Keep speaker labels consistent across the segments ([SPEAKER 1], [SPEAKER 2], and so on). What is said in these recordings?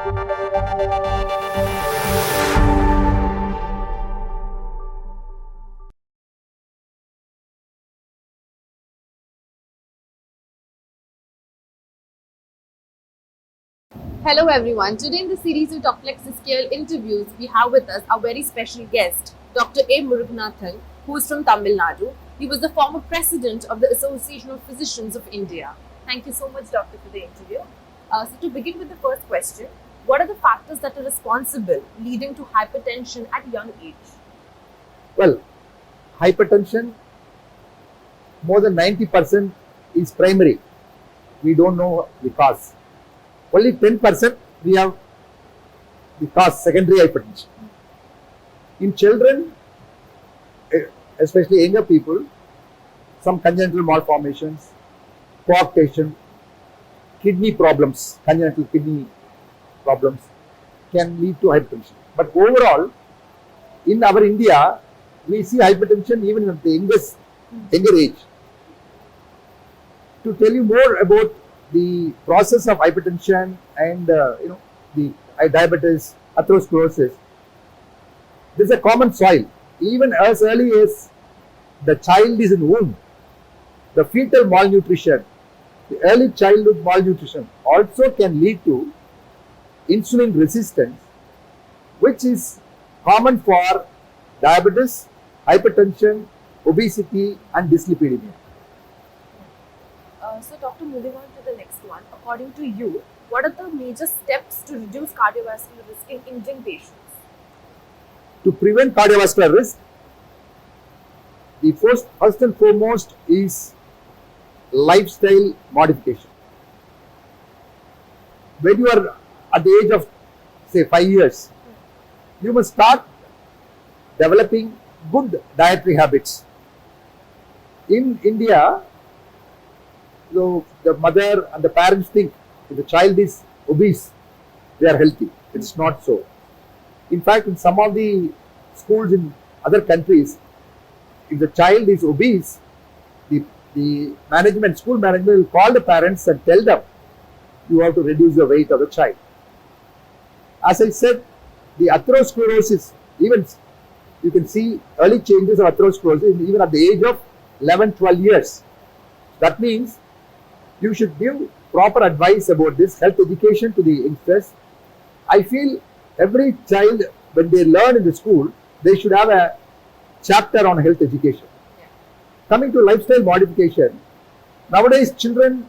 [SPEAKER 1] Hello everyone. Today in the series of KOL Interviews, we have with us a very special guest, Dr. A Murungnathan, who is from Tamil Nadu. He was the former president of the Association of Physicians of India. Thank you so much, Doctor, for the interview. So to begin with the first question, what are the factors that are responsible leading to hypertension at young age?
[SPEAKER 2] Well, hypertension, more than 90% is primary. We don't know the cause. Only 10% we have the cause, secondary hypertension. In children, especially younger people, some congenital malformations, coarctation, kidney problems, congenital kidney problems can lead to hypertension. But overall, in our India, we see hypertension even at the younger age. To tell you more about the process of hypertension and the diabetes, atherosclerosis, this is a common soil. Even as early as the child is in womb, the fetal malnutrition, the early childhood malnutrition also can lead to insulin resistance, which is common for diabetes, hypertension, obesity and dyslipidemia.
[SPEAKER 1] So, Doctor, moving on to the next one. According to you, what are the major steps to reduce cardiovascular risk in Indian patients?
[SPEAKER 2] To prevent cardiovascular risk, the first and foremost is lifestyle modification. When you are at the age of say 5 years, you must start developing good dietary habits. In India, so the mother and the parents think if the child is obese, they are healthy. It's not so. In fact, in some of the schools in other countries, if the child is obese, the management, school management will call the parents and tell them, you have to reduce the weight of the child. As I said, the atherosclerosis, even you can see early changes of atherosclerosis even at the age of 11, 12 years. That means you should give proper advice about this, health education to the youngsters. I feel every child, when they learn in the school, they should have a chapter on health education.
[SPEAKER 1] Yeah.
[SPEAKER 2] Coming to lifestyle modification, nowadays children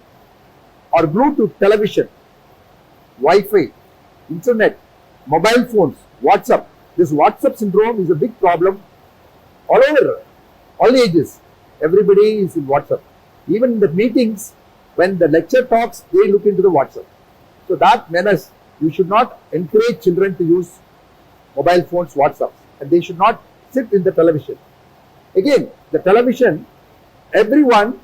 [SPEAKER 2] are glued to television, Wi-Fi, internet, mobile phones, WhatsApp. This WhatsApp syndrome is a big problem all over, all ages. Everybody is in WhatsApp. Even in the meetings, when the lecture talks, they look into the WhatsApp. So that menace, you should not encourage children to use mobile phones, WhatsApp, and they should not sit in the television. Again, the television, everyone,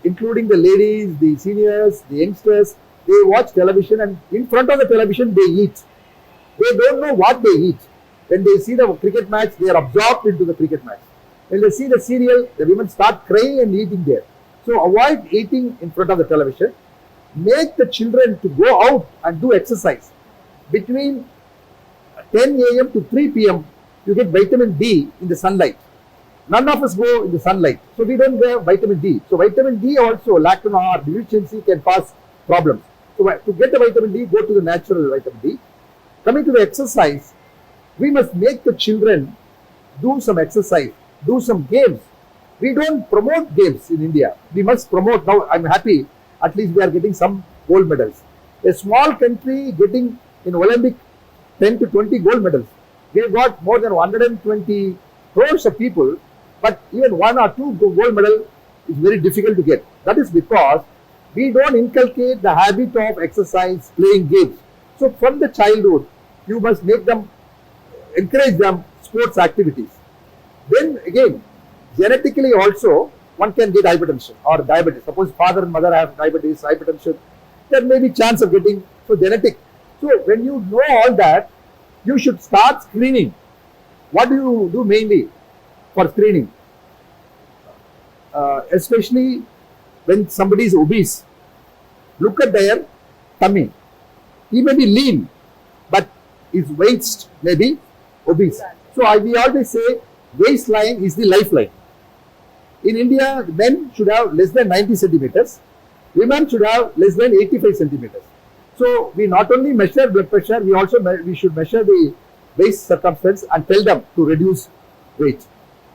[SPEAKER 2] including the ladies, the seniors, the youngsters, they watch television and in front of the television they eat. They don't know what they eat. When they see the cricket match, they are absorbed into the cricket match. When they see the serial, the women start crying and eating there. So avoid eating in front of the television. Make the children to go out and do exercise. Between 10 a.m. to 3 p.m. you get vitamin D in the sunlight. None of us go in the sunlight, so we don't get vitamin D. So vitamin D also, lack of or deficiency can cause problems. So to get the vitamin D, go to the natural vitamin D. Coming to the exercise, we must make the children do some exercise, do some games. We don't promote games in India. We must promote. Now I'm happy, at least we are getting some gold medals. A small country getting in Olympic 10 to 20 gold medals. We have got more than 120 crores of people, but even 1 or 2 gold medal is very difficult to get. That is because we don't inculcate the habit of exercise, playing games. So from the childhood, you must make them, encourage them sports activities. Then again, genetically also, one can get hypertension or diabetes. Suppose father and mother have diabetes, hypertension, there may be chance of getting, so genetic. So when you know all that, you should start screening. What do you do mainly for screening? Especially when somebody is obese, look at their tummy. He may be lean, is waist, maybe obese. So we always say waistline is the lifeline. In India, men should have less than 90 centimeters. Women should have less than 85 centimeters. So we not only measure blood pressure, we should measure the waist circumference and tell them to reduce weight.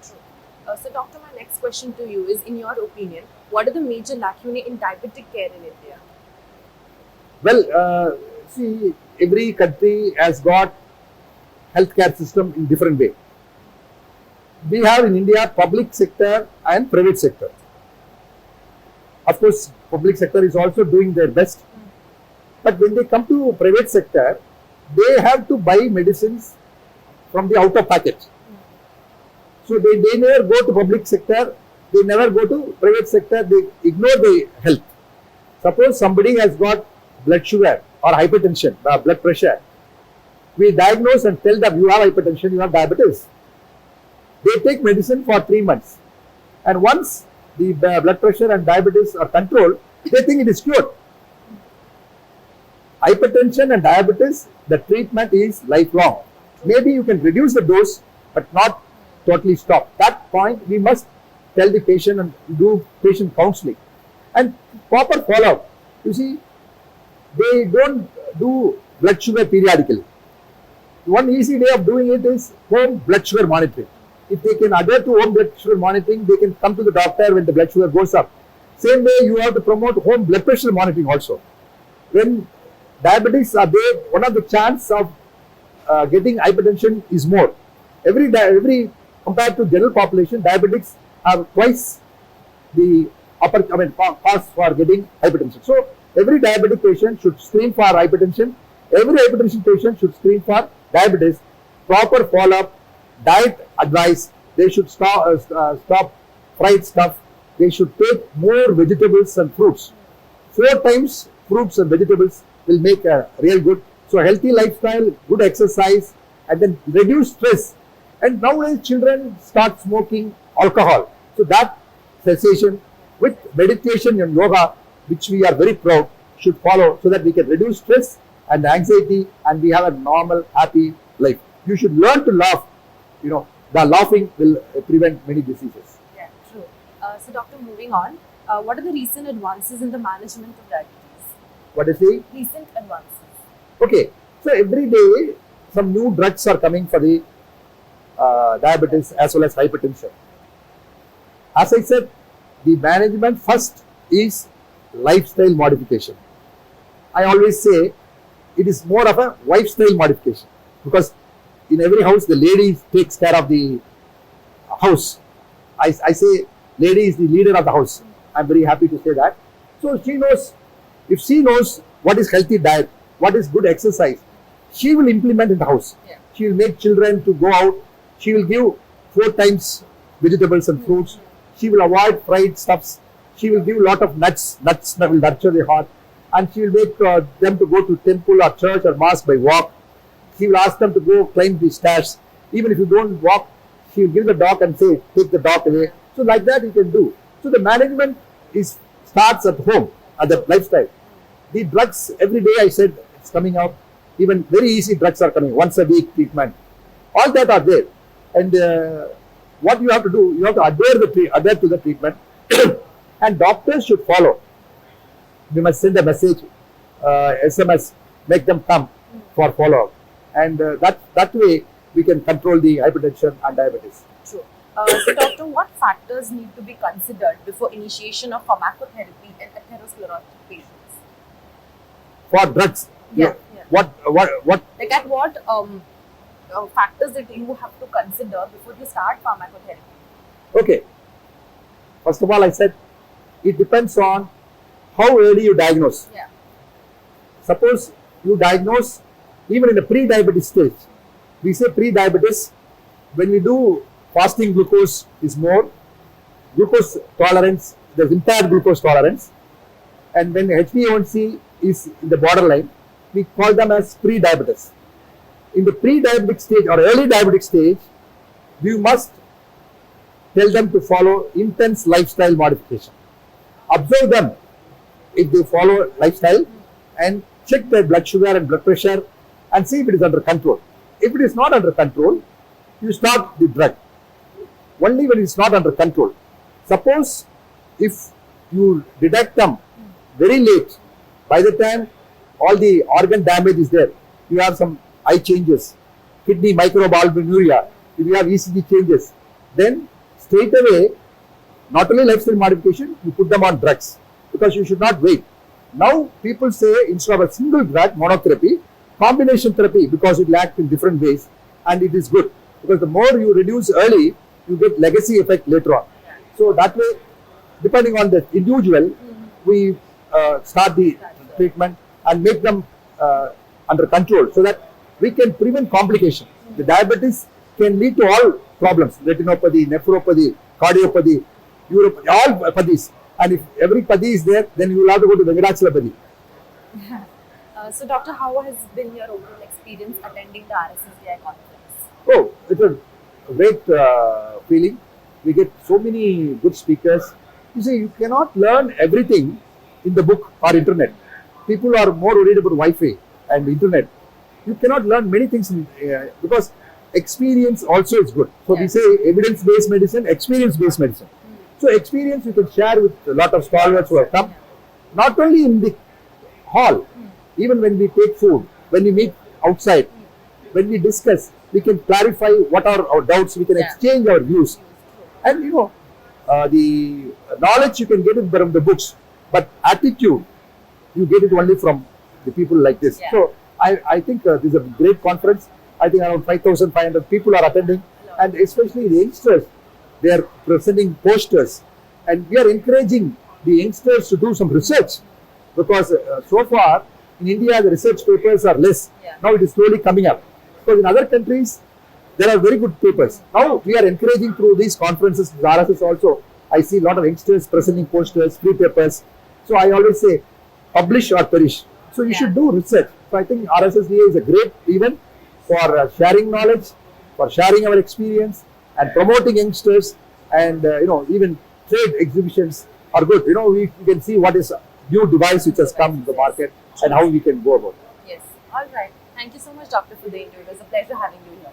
[SPEAKER 1] So doctor, my next question to you is, in your opinion, what are the major lacunae in diabetic care in India?
[SPEAKER 2] Well, see, every country has got healthcare system in different way. We have in India public sector and private sector. Of course, public sector is also doing their best. But when they come to private sector, they have to buy medicines from the outer package. So they never go to public sector, they never go to private sector, they ignore the health. Suppose somebody has got blood sugar or hypertension, blood pressure. We diagnose and tell them you have hypertension, you have diabetes. They take medicine for 3 months. And once the blood pressure and diabetes are controlled, they think it is cured. Hypertension and diabetes, the treatment is lifelong. Maybe you can reduce the dose, but not totally stop. That point, we must tell the patient and do patient counseling. And proper follow-up. You see, they don't do blood sugar periodically. One easy way of doing it is home blood sugar monitoring. If they can adhere to home blood sugar monitoring, they can come to the doctor when the blood sugar goes up. Same way, you have to promote home blood pressure monitoring also. When diabetes are there, one of the chance of getting hypertension is more. Every compared to general population, diabetics have twice the cost for getting hypertension. So every diabetic patient should screen for hypertension. Every hypertension patient should screen for diabetes. Proper follow-up, diet advice. They should stop fried stuff. They should take more vegetables and fruits. 4 times fruits and vegetables will make a real good. So healthy lifestyle, good exercise, and then reduce stress. And nowadays children start smoking alcohol. So that cessation with meditation and yoga, which we are very proud, should follow so that we can reduce stress and anxiety and we have a normal, happy life. You should learn to laugh. You know, the laughing will prevent many diseases.
[SPEAKER 1] Yeah, true. So doctor, moving on, what are the recent advances in the management of diabetes?
[SPEAKER 2] What is the?
[SPEAKER 1] Recent advances.
[SPEAKER 2] Okay, so every day some new drugs are coming for the diabetes as well as hypertension. As I said, the management first is lifestyle modification. I always say it is more of a lifestyle modification because in every house the lady takes care of the house. I say lady is the leader of the house. I am very happy to say that. So she knows, if she knows what is healthy diet, what is good exercise, she will implement in the house.
[SPEAKER 1] Yeah.
[SPEAKER 2] She will make children to go out. She will give 4 times vegetables and fruits. She will avoid fried stuffs. She will give a lot of nuts that will nurture the heart. And she will make them to go to temple or church or mosque by walk. She will ask them to go climb the stairs. Even if you don't walk, she will give the dog and say, take the dog away. So like that you can do. So the management starts at home, at the lifestyle. The drugs, every day I said it's coming out. Even very easy drugs are coming, once a week treatment. All that are there. And what you have to do, you have to adhere to the treatment. And doctors should follow. We must send a message, SMS, make them come for follow-up. And that way we can control the hypertension and diabetes.
[SPEAKER 1] True. So doctor, what factors need to be considered before initiation of pharmacotherapy in atherosclerotic patients?
[SPEAKER 2] For drugs?
[SPEAKER 1] Yeah.
[SPEAKER 2] What?
[SPEAKER 1] Like at what factors that you have to consider before you start pharmacotherapy?
[SPEAKER 2] Okay. First of all, I said it depends on how early you diagnose.
[SPEAKER 1] Yeah.
[SPEAKER 2] Suppose you diagnose even in the pre-diabetes stage. We say pre-diabetes, when we do fasting glucose is more, glucose tolerance, there's impaired glucose tolerance, and when HbA1c is in the borderline, we call them as pre-diabetes. In the pre-diabetic stage or early diabetic stage, you must tell them to follow intense lifestyle modification. Observe them if they follow lifestyle and check their blood sugar and blood pressure and see if it is under control. If it is not under control, you stop the drug. Only when it is not under control. Suppose if you detect them very late, by the time all the organ damage is there, you have some eye changes, kidney microalbuminuria, if you have ECG changes, then straight away, not only lifestyle modification, you put them on drugs because you should not wait. Now people say instead of a single drug, monotherapy, combination therapy, because it acts in different ways, and it is good because the more you reduce early, you get legacy effect later on. So that way, depending on the individual, we start the treatment and make them under control so that we can prevent complication. The diabetes can lead to all problems: retinopathy, nephropathy, cardiopathy, uropathy, all pathies. And if every pathy is there, then you will have to go to Venkatachalapathy.
[SPEAKER 1] So, Doctor, how has been your overall experience attending the RSSDI conference?
[SPEAKER 2] Oh, it's a great feeling. We get so many good speakers. You see, you cannot learn everything in the book or internet. People are more worried about Wi-Fi and internet. You cannot learn many things because experience also is good. So we say evidence-based medicine, experience-based medicine. So experience you can share with a lot of scholars who have come, not only in the hall, even when we take food, when we meet outside, when we discuss, we can clarify what are our doubts, we can exchange our views. And you know, the knowledge you can get it from the books, but attitude, you get it only from the people like this. So I think this is a great conference. I think around 5,500 people are attending, and especially the youngsters, they are presenting posters, and we are encouraging the youngsters to do some research because so far in India the research papers are less. Now it is slowly coming up. Because in other countries there are very good papers. Now we are encouraging through these conferences, the RSS also. I see a lot of youngsters presenting posters, free papers. So I always say, publish or perish. So you should do research. So I think RSSDA is a great event for sharing knowledge, for sharing our experience, and promoting youngsters. And even trade exhibitions are good. We can see what is new device which has come to the market and how we can go about it.
[SPEAKER 1] Yes. All right. Thank you so much, Doctor, for the interview. It was a pleasure having you here.